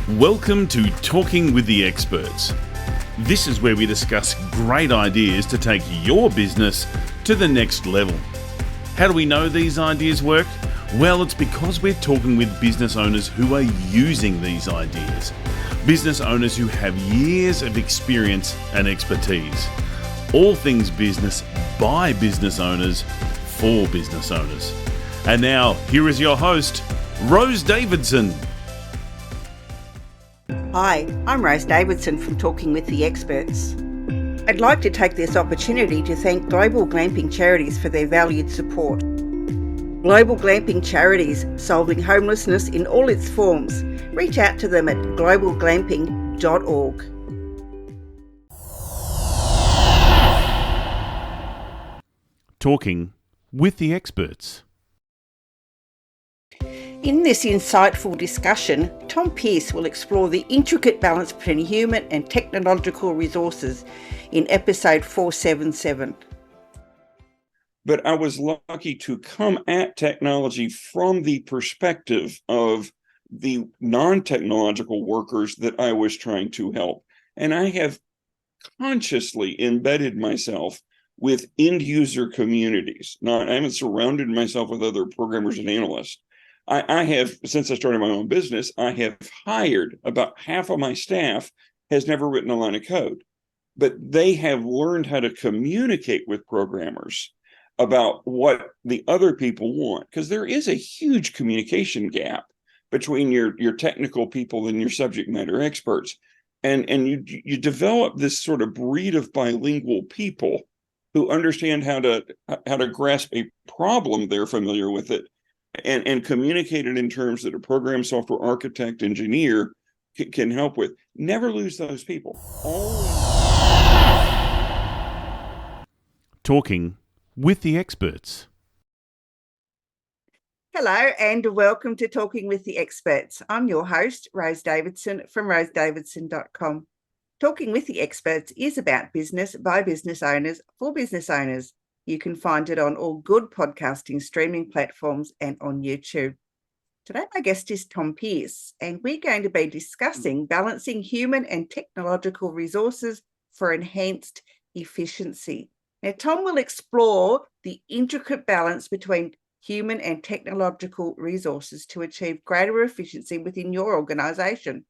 Welcome to Talking with the Experts. This is where we discuss great ideas to take your business to the next level. How do we know these ideas work? Well, it's because we're talking with business owners who are using these ideas. Business owners who have years of experience and expertise. All things business by business owners for business owners. And now, here is your host, Rose Davidson. Hi, I'm Rose Davidson from Talking with the Experts. I'd like to take this opportunity to thank Global Glamping Charities for their valued support. Global Glamping Charities, solving homelessness in all its forms. Reach out to them at globalglamping.org. Talking with the Experts. In this insightful discussion, Tom Pearce will explore the intricate balance between human and technological resources in episode 477. But I was lucky to come at technology from the perspective of the non-technological workers that I was trying to help. And I have consciously embedded myself with end user communities. I haven't surrounded myself with other programmers and analysts. I have, since I started my own business, I have hired about half of my staff has never written a line of code, but they have learned how to communicate with programmers about what the other people want, because there is a huge communication gap between your technical people and your subject matter experts. And you develop this sort of breed of bilingual people who understand how to grasp a problem, they're familiar with it, and communicate it in terms that a program software architect, engineer can help with. Never lose those people. Always. Talking with the Experts. Hello and welcome to Talking with the Experts. I'm your host, Rose Davidson from rosedavidson.com. Talking with the Experts is about business by business owners for business owners. You can find it on all good podcasting streaming platforms and on YouTube. Today, my guest is Tom Pearce, and we're going to be discussing balancing human and technological resources for enhanced efficiency. Now, Tom will explore the intricate balance between human and technological resources to achieve greater efficiency within your organisation.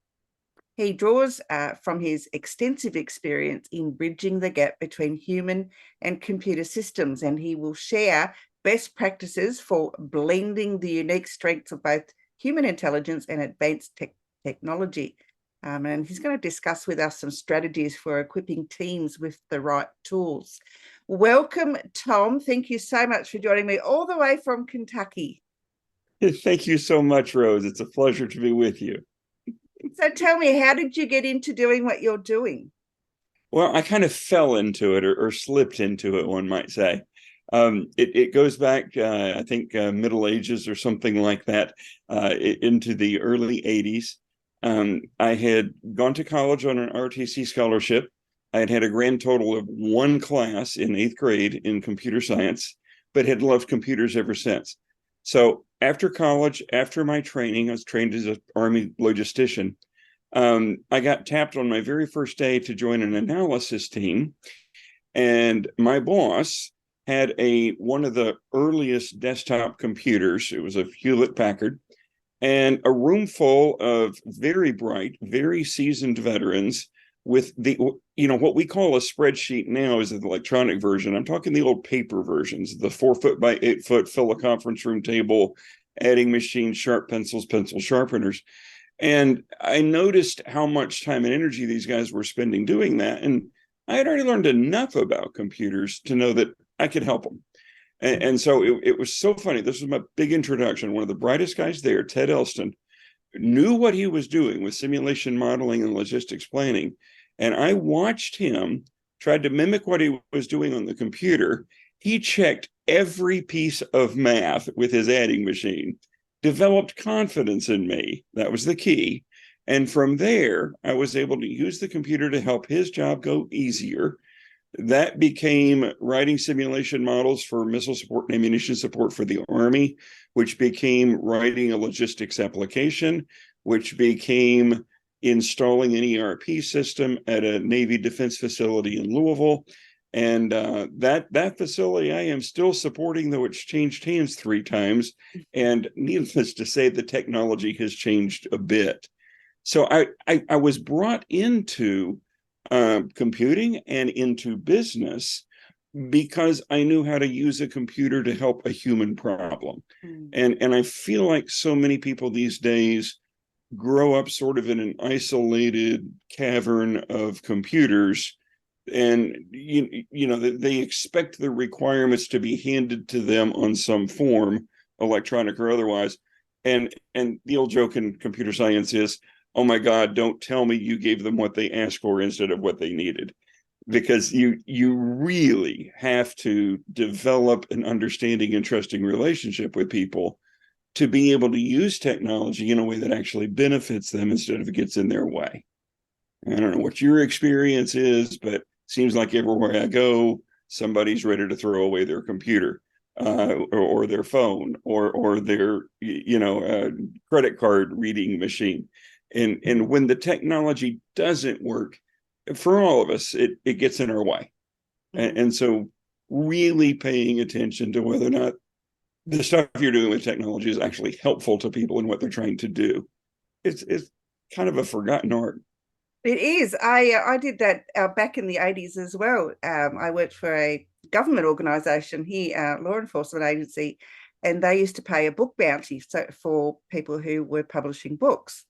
He draws from his extensive experience in bridging the gap between human and computer systems, and he will share best practices for blending the unique strengths of both human intelligence and advanced technology. And he's going to discuss with us some strategies for equipping teams with the right tools. Welcome, Tom. Thank you so much for joining me all the way from Kentucky. Thank you so much, Rose. It's a pleasure to be with you. So tell me, how did you get into doing what you're doing? Well, I kind of fell into it or slipped into it, one might say. It goes back, I think, Middle Ages or something like that, into the early 80s. I had gone to college on an ROTC scholarship. I had had a grand total of one class in 8th grade in computer science, but had loved computers ever since. So after college, after my training, I was trained as an Army logistician. I got tapped on my very first day to join an analysis team. And my boss had one of the earliest desktop computers. It was a Hewlett-Packard, and a room full of very bright, very seasoned veterans with what we call a spreadsheet now is the electronic version. I'm talking the old paper versions, the 4 foot by 8 foot, fill a conference room table, adding machines, sharp pencils, pencil sharpeners. And I noticed how much time and energy these guys were spending doing that. And I had already learned enough about computers to know that I could help them. And so it was so funny. This was my big introduction. One of the brightest guys there, Ted Elston, knew what he was doing with simulation modeling and logistics planning. And I watched him, tried to mimic what he was doing on the computer. He checked every piece of math with his adding machine, developed confidence in me. That was the key. And from there, I was able to use the computer to help his job go easier. That became writing simulation models for missile support and ammunition support for the Army, which became writing a logistics application, which became installing an ERP system at a Navy defense facility in Louisville. And that facility I am still supporting, though it's changed hands 3 times. And needless to say, the technology has changed a bit. So I was brought into computing and into business because I knew how to use a computer to help a human problem. And I feel like so many people these days grow up sort of in an isolated cavern of computers, and you know they expect the requirements to be handed to them on some form, electronic or otherwise. And the old joke in computer science is, oh my God, don't tell me you gave them what they asked for instead of what they needed. Because you really have to develop an understanding and trusting relationship with people to be able to use technology in a way that actually benefits them instead of it gets in their way. I don't know what your experience is, but it seems like everywhere I go, somebody's ready to throw away their computer or their phone or their credit card reading machine. And when the technology doesn't work, for all of us, it gets in our way. And so really paying attention to whether or not the stuff you're doing with technology is actually helpful to people in what they're trying to do. It's kind of a forgotten art. It is. I did that back in the 80s as well. I worked for a government organisation here, law enforcement agency, and they used to pay a book bounty for people who were publishing books.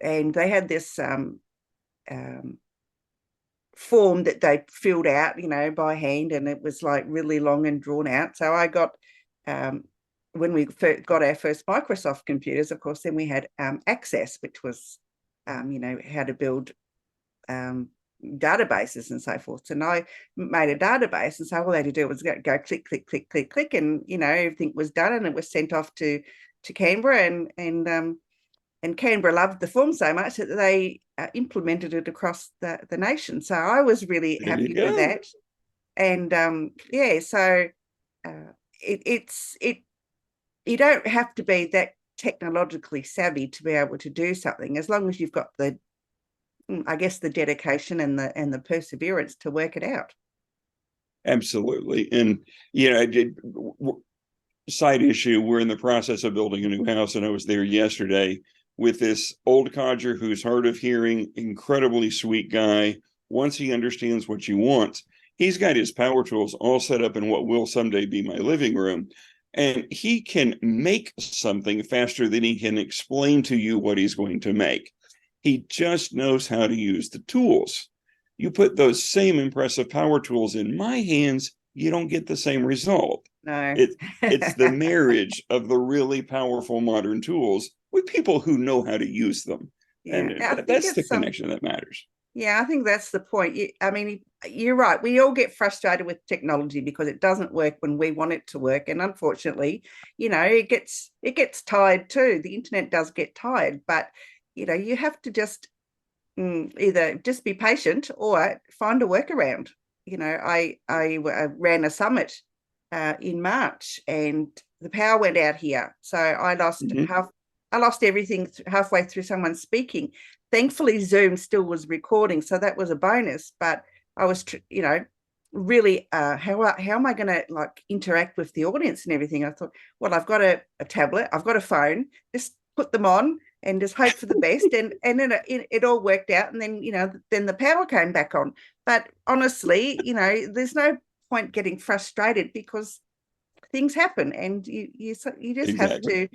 And they had this form that they filled out, by hand, and it was like really long and drawn out. So I got, when we got our first Microsoft computers, of course, then we had Access, which was, how to build databases and so forth. And I made a database, and so all they had to do was go click, click, click, click, click, and everything was done, and it was sent off to Canberra, and Canberra loved the form so much that they implemented it across the nation. So I was really happy with that. And so you don't have to be that technologically savvy to be able to do something, as long as you've got the dedication and the perseverance to work it out. Absolutely. And side issue, we're in the process of building a new house, and I was there yesterday with this old codger who's hard of hearing, incredibly sweet guy. Once he understands what you want, he's got his power tools all set up in what will someday be my living room. And he can make something faster than he can explain to you what he's going to make. He just knows how to use the tools. You put those same impressive power tools in my hands, you don't get the same result. No. It's the marriage of the really powerful modern tools with people who know how to use them. Yeah, and that's the connection that matters. Yeah, I think that's the point. You're right. We all get frustrated with technology because it doesn't work when we want it to work. And unfortunately, it gets tired too. The internet does get tired, but you have to just either just be patient or find a workaround. I ran a summit in March, and the power went out here, so I lost I lost everything halfway through someone speaking. Thankfully, Zoom still was recording, so that was a bonus. But I was, really, how am I going to interact with the audience and everything? I thought, well, I've got a tablet, I've got a phone, just put them on and just hope for the best. And then it all worked out. And then, then the power came back on. But honestly, there's no point getting frustrated because things happen, and you just exactly have to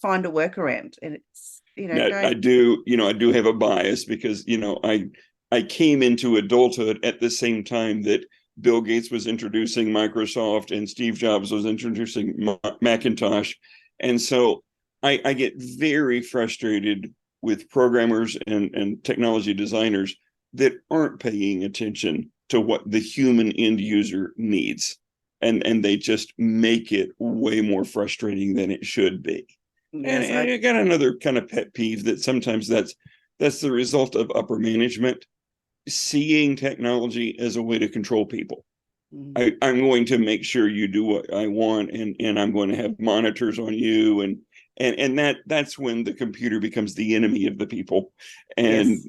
find a workaround. And it's I do have a bias because I came into adulthood at the same time that Bill Gates was introducing Microsoft and Steve Jobs was introducing Macintosh, and so I get very frustrated with programmers and technology designers that aren't paying attention to what the human end user needs, and they just make it way more frustrating than it should be. Yes, and I got another kind of pet peeve that sometimes that's the result of upper management seeing technology as a way to control people. I'm going to make sure you do what I want, and I'm going to have monitors on you, and And that's when the computer becomes the enemy of the people, and Yes.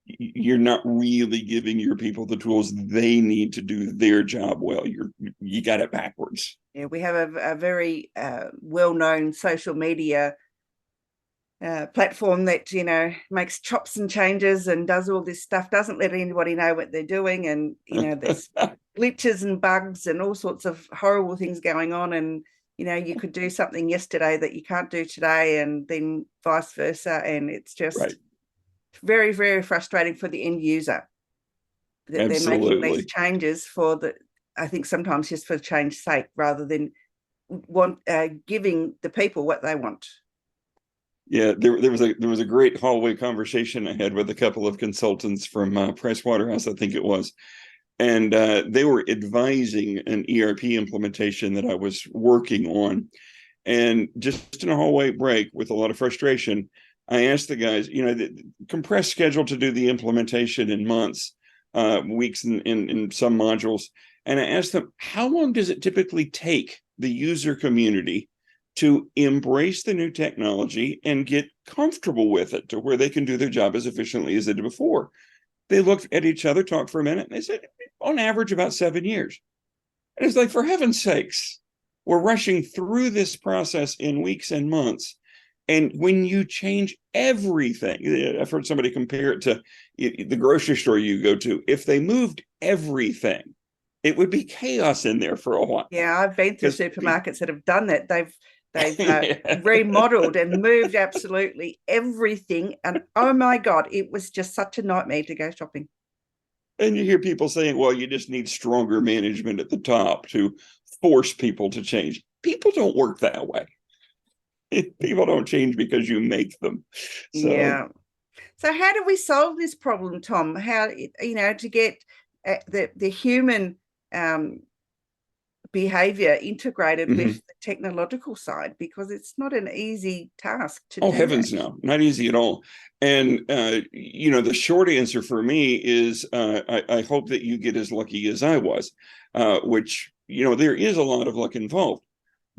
you're not really giving your people the tools they need to do their job well. You got it backwards. Yeah, we have a very well-known social media platform that, you know, makes chops and changes and does all this stuff, doesn't let anybody know what they're doing, and you know, there's glitches and bugs and all sorts of horrible things going on, and you know, you could do something yesterday that you can't do today, and then vice versa, and it's just Right. very, very frustrating for the end user that they're making these Absolutely. changes for the, I think sometimes just for change's sake, rather than giving the people what they want. Yeah, there was a great hallway conversation I had with a couple of consultants from Pricewaterhouse, I think it was, and they were advising an ERP implementation that I was working on. And just in a hallway break, with a lot of frustration, I asked the guys, you know, the compressed schedule to do the implementation in months, weeks in some modules, and I asked them, how long does it typically take the user community to embrace the new technology and get comfortable with it to where they can do their job as efficiently as they did before? They looked at each other, talked for a minute, and they said, on average, about 7 years. And it's like, for heaven's sakes, we're rushing through this process in weeks and months. And when you change everything, I've heard somebody compare it to the grocery store you go to. If they moved everything, it would be chaos in there for a while. Yeah, I've been through supermarkets that have done that. They've Yeah. remodeled and moved absolutely everything, and oh my God, it was just such a nightmare to go shopping. And you hear people saying, well, you just need stronger management at the top to force people to change. People don't work that way. People don't change because you make them. So Yeah. So how do we solve this problem, Tom? How, you know, to get the human behavior integrated with the technological side, because it's not an easy task to oh, do heavens, that. no, not easy at all. And you know, the short answer for me is I hope that you get as lucky as I was, which, you know, there is a lot of luck involved.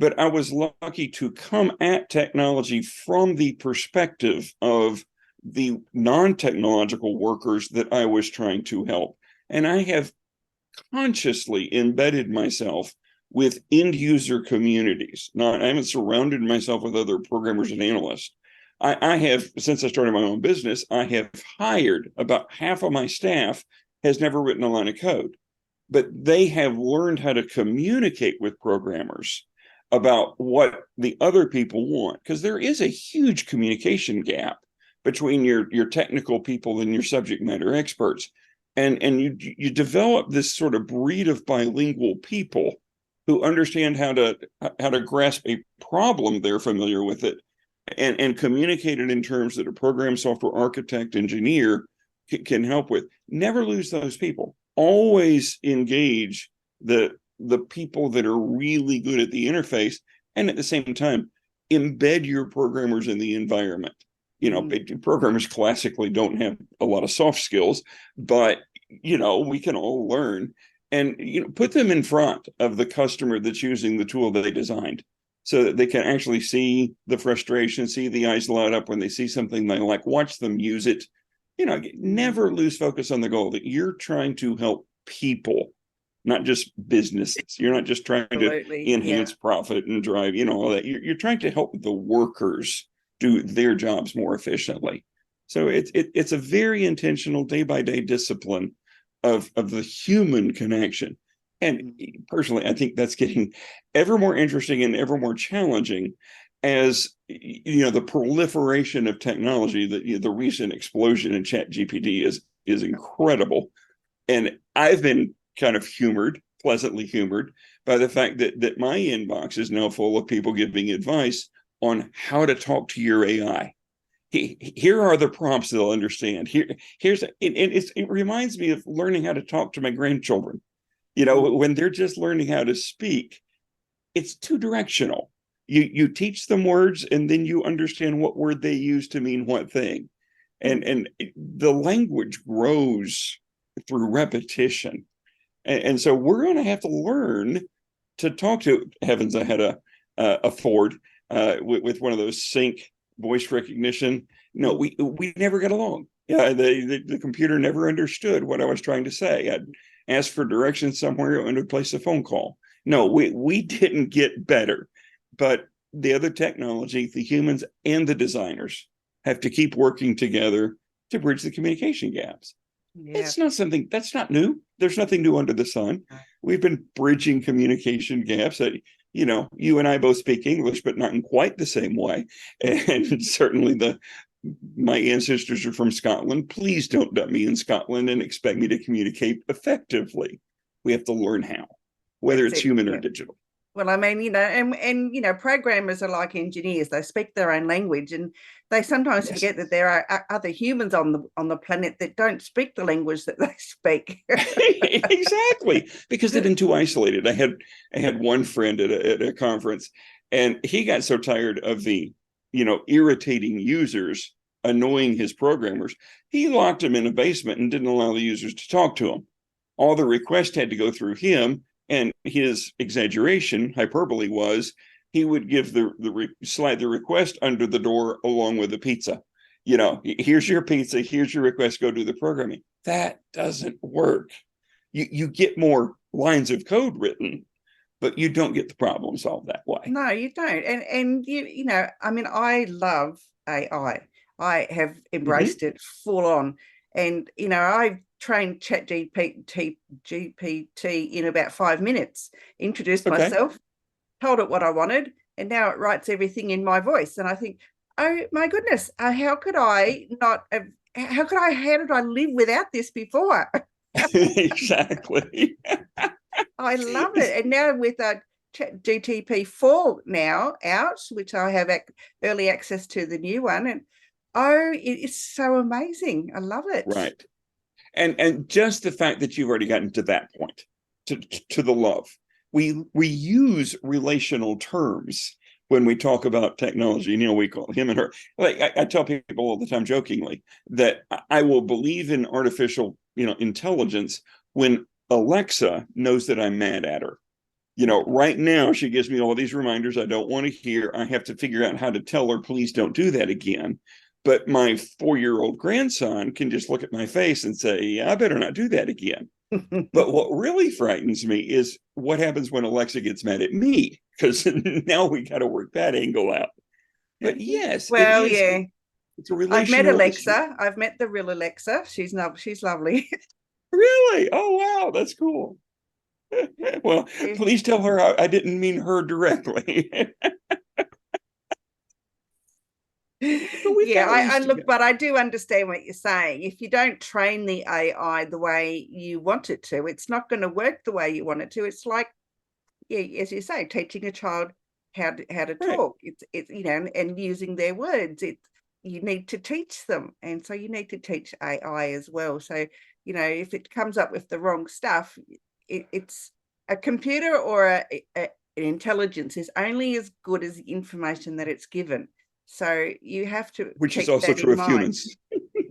But I was lucky to come at technology from the perspective of the non-technological workers that I was trying to help. And I have consciously embedded myself with end user communities. Not, I haven't surrounded myself with other programmers and analysts. I have, since I started my own business, I have hired about half of my staff has never written a line of code, but they have learned how to communicate with programmers about what the other people want, because there is a huge communication gap between your technical people and your subject matter experts. And you develop this sort of breed of bilingual people who understand how to grasp a problem, they're familiar with it, and communicate it in terms that a program software architect engineer can help with. Never lose those people. Always engage the people that are really good at the interface, and at the same time embed your programmers in the environment. You know, programmers classically don't have a lot of soft skills, but you know, we can all learn, and you know, put them in front of the customer that's using the tool that they designed, so that they can actually see the frustration, see the eyes light up when they see something they like, watch them use it. You know, never lose focus on the goal that you're trying to help people, not just businesses. You're not just trying Absolutely, to enhance profit and drive, you know, all that. You're trying to help the workers do their jobs more efficiently. So it's a very intentional day by day discipline of the human connection. And personally, I think that's getting ever more interesting and ever more challenging as, you know, the proliferation of technology. The recent explosion in ChatGPT is incredible. And I've been kind of pleasantly humored by the fact that my inbox is now full of people giving advice on how to talk to your AI. Here are the prompts they'll understand. It reminds me of learning how to talk to my grandchildren. You know, when they're just learning how to speak, it's two directional. You teach them words, and then you understand what word they use to mean what thing, and the language grows through repetition. And so we're going to have to learn to talk to. Heavens, I had a Ford with one of those sync voice recognition. No, we never got along. Yeah, the computer never understood what I was trying to say. I'd ask for directions somewhere and would place a phone call. No, we didn't get better. But the other technology, the humans and the designers have to keep working together to bridge the communication gaps. Yeah. It's not something that's not new. There's nothing new under the sun. We've been bridging communication gaps. That, you and I both speak English, but not in quite the same way. And certainly my ancestors are from Scotland. Please don't dump me in Scotland and expect me to communicate effectively. We have to learn how, whether it's human or digital. Well, I mean, and programmers are like engineers. They speak their own language, and they sometimes forget that there are other humans on the planet that don't speak the language that they speak. Exactly, because they've been too isolated. I had one friend at a conference, and he got so tired of the irritating users annoying his programmers, he locked them in a basement and didn't allow the users to talk to him. All the requests had to go through him. And his exaggeration, hyperbole, was he would give slide the request under the door along with the pizza. Here's your pizza, here's your request, go do the programming. That doesn't work. You get more lines of code written, but you don't get the problem solved that way. No, you don't. And I mean, I love AI. I have embraced it full on. And, I've trained ChatGPT in about 5 minutes, introduced myself, told it what I wanted, and now it writes everything in my voice. And I think, oh my goodness, how did I live without this before? Exactly. I love it. And now with GTP4 now out, which I have early access to the new one, and it is so amazing. I love it. Right. And just the fact that you've already gotten to that point, to the love. We use relational terms when we talk about technology. We call him and her. Like I tell people all the time jokingly that I will believe in artificial, intelligence when Alexa knows that I'm mad at her. Right now she gives me all these reminders I don't want to hear. I have to figure out how to tell her, please don't do that again. But my 4-year-old grandson can just look at my face and say, yeah, I better not do that again. But what really frightens me is what happens when Alexa gets mad at me, because now we got to work that angle out. But yes, well, it is, yeah, it's a relational I've met Alexa. issue. I've met the real Alexa. She's lovely. Really? Oh, wow, that's cool. Well, please tell her I didn't mean her directly. Yeah, I look, but I do understand what you're saying. If you don't train the AI the way you want it to, it's not going to work the way you want it to. It's like, yeah, as you say, teaching a child how to talk. It's and using their words. You need to teach them, and so you need to teach AI as well. So if it comes up with the wrong stuff, it's a computer or an intelligence is only as good as the information that it's given. So you have to, which is also true of humans.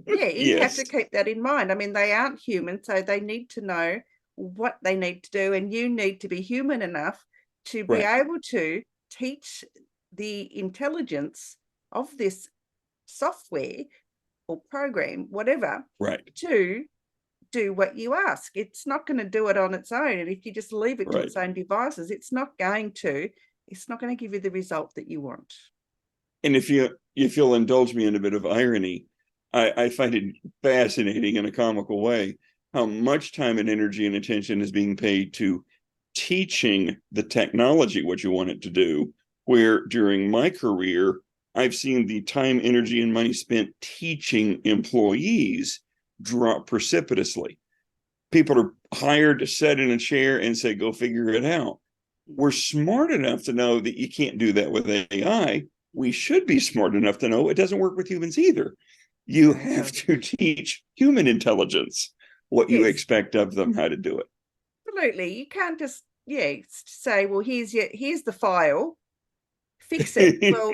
Yeah, you Yes. have to keep that in mind. I mean, they aren't human, so they need to know what they need to do, and you need to be human enough to be able to teach the intelligence of this software or program, whatever, to do what you ask. It's not going to do it on its own, and if you just leave it to its own devices, it's not going to give you the result that you want. And if you'll indulge me in a bit of irony, I find it fascinating in a comical way how much time and energy and attention is being paid to teaching the technology what you want it to do, where during my career, I've seen the time, energy, and money spent teaching employees drop precipitously. People are hired to sit in a chair and say, go figure it out. We're smart enough to know that you can't do that with AI. We should be smart enough to know it doesn't work with humans either. You have to teach human intelligence what you expect of them, how to do it. Absolutely. You can't just say, well, here's the file, fix it. Well,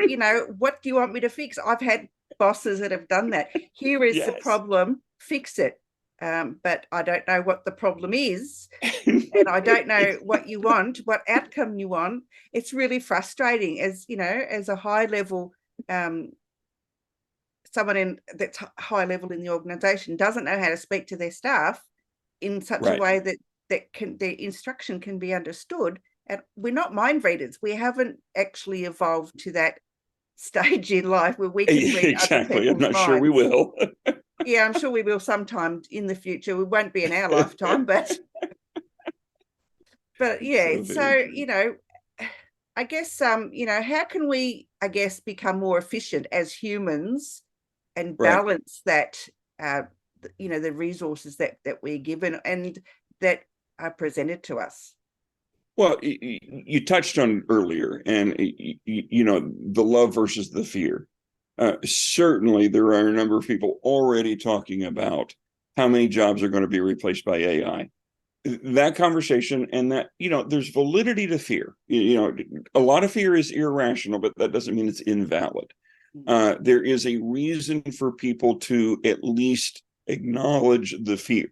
what do you want me to fix? I've had bosses that have done that. Here is the problem, fix it. But I don't know what the problem is. and I don't know what you want, what outcome you want. It's really frustrating as, as a high level, someone that's high level in the organization doesn't know how to speak to their staff in such a way that their instruction can be understood. And we're not mind readers. We haven't actually evolved to that stage in life where we can read other people's I'm not minds. sure we will. Yeah, I'm sure we will sometime in the future. We won't be in our lifetime, but yeah. So I guess how can we, become more efficient as humans and balance that, the resources that we're given and that are presented to us. Well, you touched on earlier, and the love versus the fear. Certainly, there are a number of people already talking about how many jobs are going to be replaced by AI. That conversation, and that there's validity to fear. A lot of fear is irrational, but that doesn't mean it's invalid. There is a reason for people to at least acknowledge the fear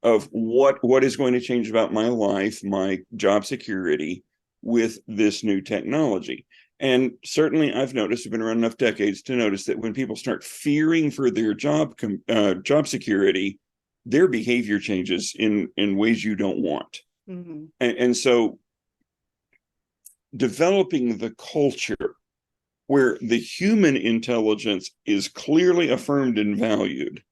of what is going to change about my life, my job security with this new technology. And certainly I've noticed, I've been around enough decades to notice that when people start fearing for their job security, their behavior changes in ways you don't want. Mm-hmm. And so developing the culture where the human intelligence is clearly affirmed and valued,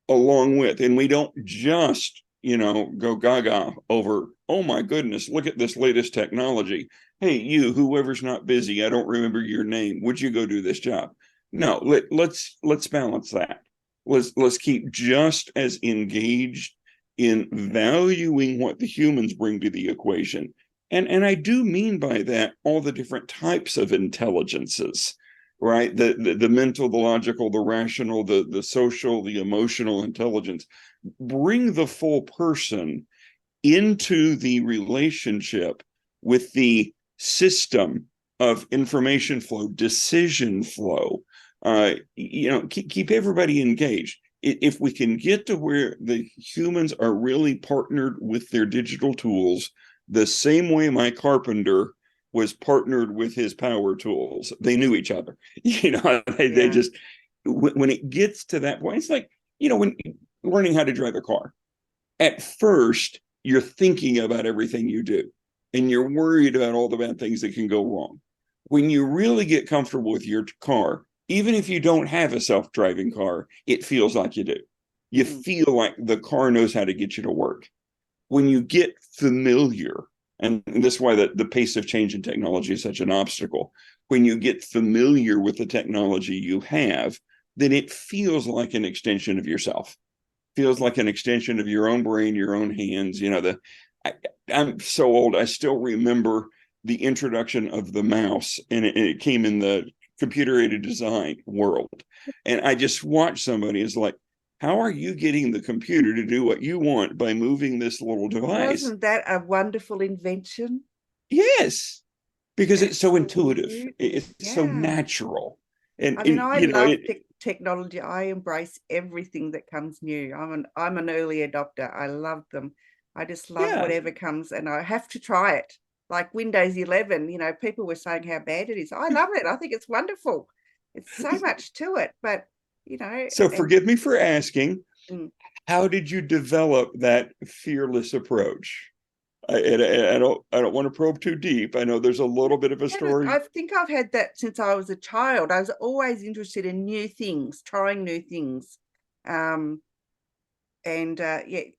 along with, and we don't just, go gaga over, oh my goodness, look at this latest technology. Hey, you, whoever's not busy, I don't remember your name. Would you go do this job? No, let's balance that. Let's keep just as engaged in valuing what the humans bring to the equation. And I do mean by that all the different types of intelligences, right? The mental, the logical, the rational, the social, the emotional intelligence. Bring the full person into the relationship with the system of information flow, decision flow. Keep everybody engaged. If we can get to where the humans are really partnered with their digital tools, the same way my carpenter was partnered with his power tools. They knew each other. They just, when it gets to that point, it's like, when learning how to drive a car, at first you're thinking about everything you do and you're worried about all the bad things that can go wrong. When you really get comfortable with your car, even if you don't have a self-driving car, it feels like you do. You feel like the car knows how to get you to work. When you get familiar, and this is why the pace of change in technology is such an obstacle. When you get familiar with the technology you have, then it feels like an extension of yourself. Feels like an extension of your own brain, your own hands. I'm so old, I still remember the introduction of the mouse, and it came in the computer-aided design world. And I just watched somebody is like, how are you getting the computer to do what you want by moving this little device? Wasn't that a wonderful invention? Yes, because it's so intuitive. It's so natural. And I love technology. I embrace everything that comes new. I'm an early adopter. I love them. I just love whatever comes, and I have to try it. Like Windows 11, people were saying how bad it is. I love it. I think it's wonderful. It's so much to it, but So forgive me for asking, how did you develop that fearless approach? I don't want to probe too deep. I know there's a little bit of a story. I think I've had that since I was a child. I was always interested in new things, trying new things. And I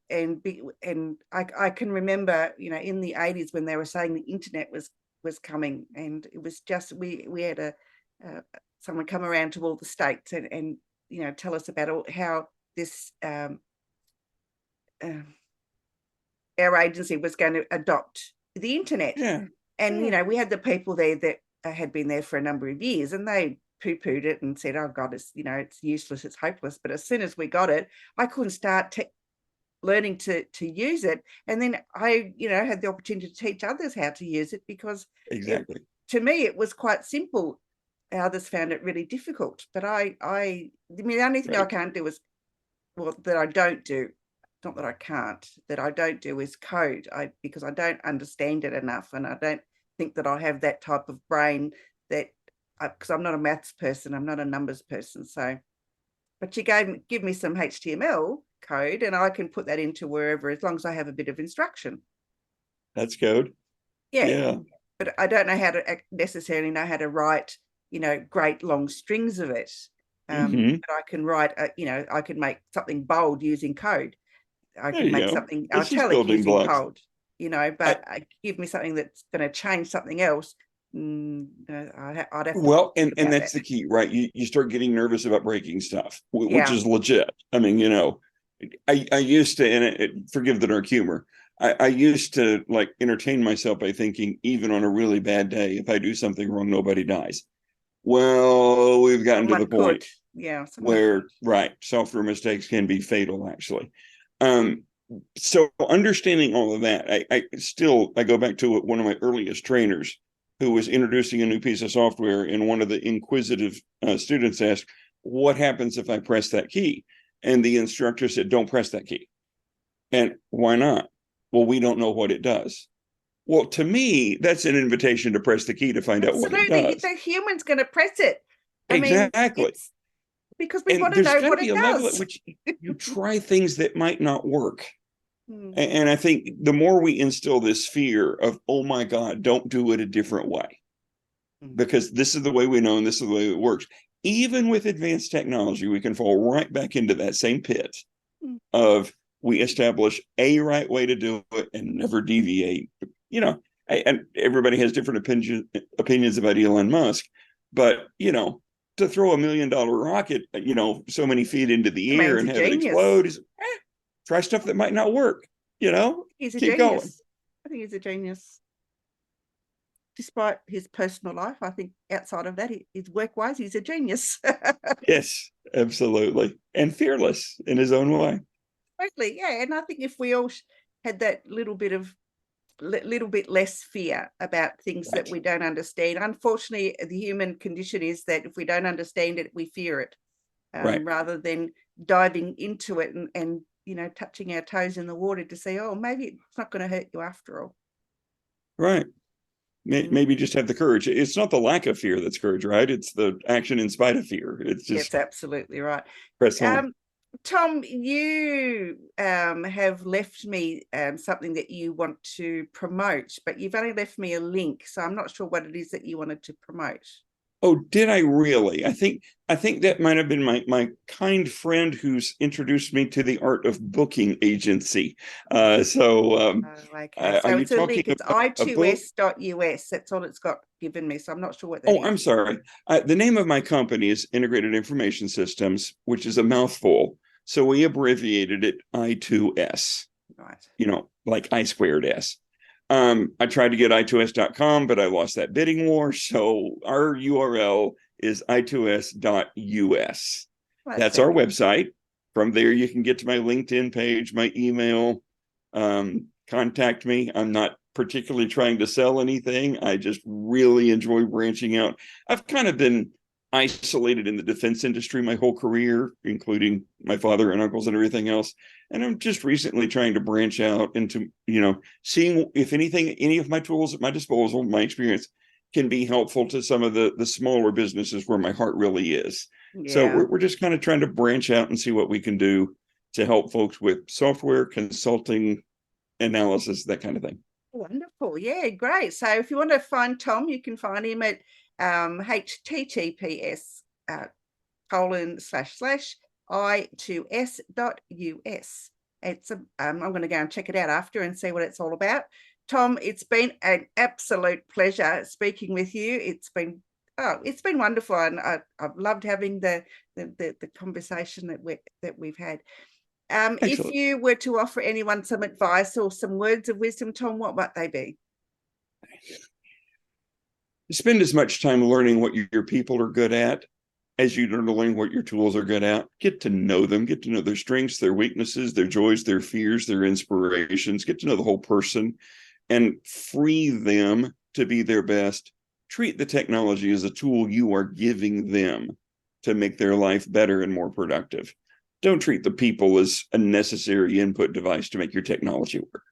can remember, in the 80s when they were saying the internet was coming, and it was just we had someone come around to all the states and tell us about how this our agency was going to adopt the internet. And we had the people there that had been there for a number of years, and they poo-pooed it and said, oh God, it's it's useless, it's hopeless. But as soon as we got it, I couldn't start learning to use it. And then I had the opportunity to teach others how to use it, because to me it was quite simple. Others found it really difficult. But the only thing I can't do is, that I don't do not that I can't, that I don't do is code. Because I don't understand it enough, and I don't think that I have that type of brain that, because I'm not a maths person, I'm not a numbers person. So, but you give me some HTML code, and I can put that into wherever, as long as I have a bit of instruction. That's code. Yeah. Yeah. But I don't know how to necessarily know how to write, great long strings of it. Mhm. But I can write, I can make something bold using code. I There can you make go. something It's just italic building using blocks. code, I, but give me something that's going to change something else. I'd have to well, think and about that's that. the key, right? You start getting nervous about breaking stuff, which Yeah. is legit. I mean, I used to, and forgive the dark humor. I used to like entertain myself by thinking, even on a really bad day, if I do something wrong, nobody dies. Well, we've gotten to the Someone could. point Yeah. Someone where, could. right, software mistakes can be fatal, actually. Um, so understanding all of that, I go back to one of my earliest trainers who was introducing a new piece of software, and one of the inquisitive students asked, "What happens if I press that key?" And the instructor said, "Don't press that key." And why not? Well, we don't know what it does. Well, to me, that's an invitation to press the key to find out what it Absolutely. does. The human's going to press it. I mean, Exactly. it's because we And want to there's know got to what be it a level at does. which you try things that might not work. Mhm. And I think the more we instill this fear of, oh my God, don't do it a different way, because this is the way we know and this is the way it works. Even with advanced technology, we can fall right back into that same pit Mhm. of we establish a right way to do it and never deviate. And everybody has different opinions about Elon Musk, but to throw $1 million rocket, so many feet into The the air man's a and have it genius. explode is try stuff that might not work. He's a Keep going. genius. I think he's a genius. Despite his personal life, I think outside of that, his work-wise, he's a genius. Yes, absolutely, and fearless in his own way. Totally, yeah. And I think if we all had that little bit less fear about things that Right, we don't understand. Unfortunately, the human condition is that if we don't understand it, we fear it, right, rather than diving into it and touching our toes in the water to say, oh, maybe it's not going to hurt you after all. right. Maybe just have the courage. It's not the lack of fear that's courage, right? It's the action in spite of fear. It's That's just absolutely right. press on. Tom, you have left me something that you want to promote, but you've only left me a link, so I'm not sure what it is that you wanted to promote. Oh, did I really? I think that might have been my kind friend who's introduced me to the art of booking agency. Okay, Are so you it's a talking link. It's about a book? i2s.us. That's all it's got given me, so I'm not sure what that Oh, is. I'm sorry. The name of my company is Integrated Information Systems, which is a mouthful. So we abbreviated it I2S, Right. like I squared S. I tried to get i2s.com, but I lost that bidding war. So our URL is i2s.us. Well, that's That's our handy. website. From there, you can get to my LinkedIn page, my email, contact me. I'm not particularly trying to sell anything. I just really enjoy branching out. I've kind of been isolated in the defense industry my whole career, including my father and uncles and everything else. And I'm just recently trying to branch out into, seeing if anything, any of my tools at my disposal, my experience can be helpful to some of the smaller businesses where my heart really is. So Yeah. we're just kind of trying to branch out and see what we can do to help folks with software consulting, analysis, that kind of thing. Wonderful. Yeah, great. So if you want to find Tom, you can find him at https // i2s.us. It's I'm going to go and check it out after and see what it's all about. Tom, it's been an absolute pleasure speaking with you. It's been wonderful, and I've loved having the conversation that we've had. If Excellent. you were to offer anyone some advice or some words of wisdom, Tom, what might they be? Spend as much time learning what your people are good at as you learn what your tools are good at. Get to know them, get to know their strengths, their weaknesses, their joys, their fears, their inspirations, get to know the whole person and free them to be their best. Treat the technology as a tool you are giving them to make their life better and more productive. Don't treat the people as a necessary input device to make your technology work.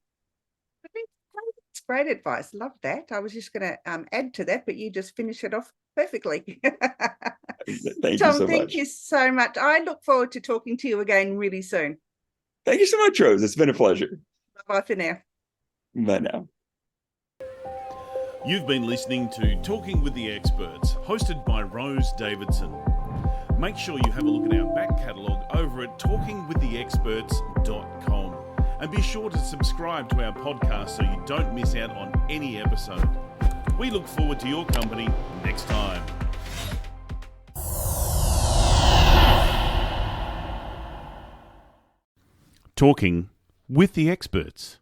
I think that's great advice. Love that. I was just going to add to that, but you just finish it off perfectly. Thank Tom, you so thank much. you so much. I look forward to talking to you again really soon. Thank you so much, Rose. It's been a pleasure. Bye for now. Bye now. You've been listening to Talking with the Experts, hosted by Rose Davidson. Make sure you have a look at our back catalogue over at talkingwiththeexperts.com. And be sure to subscribe to our podcast so you don't miss out on any episode. We look forward to your company next time. Talking with the Experts.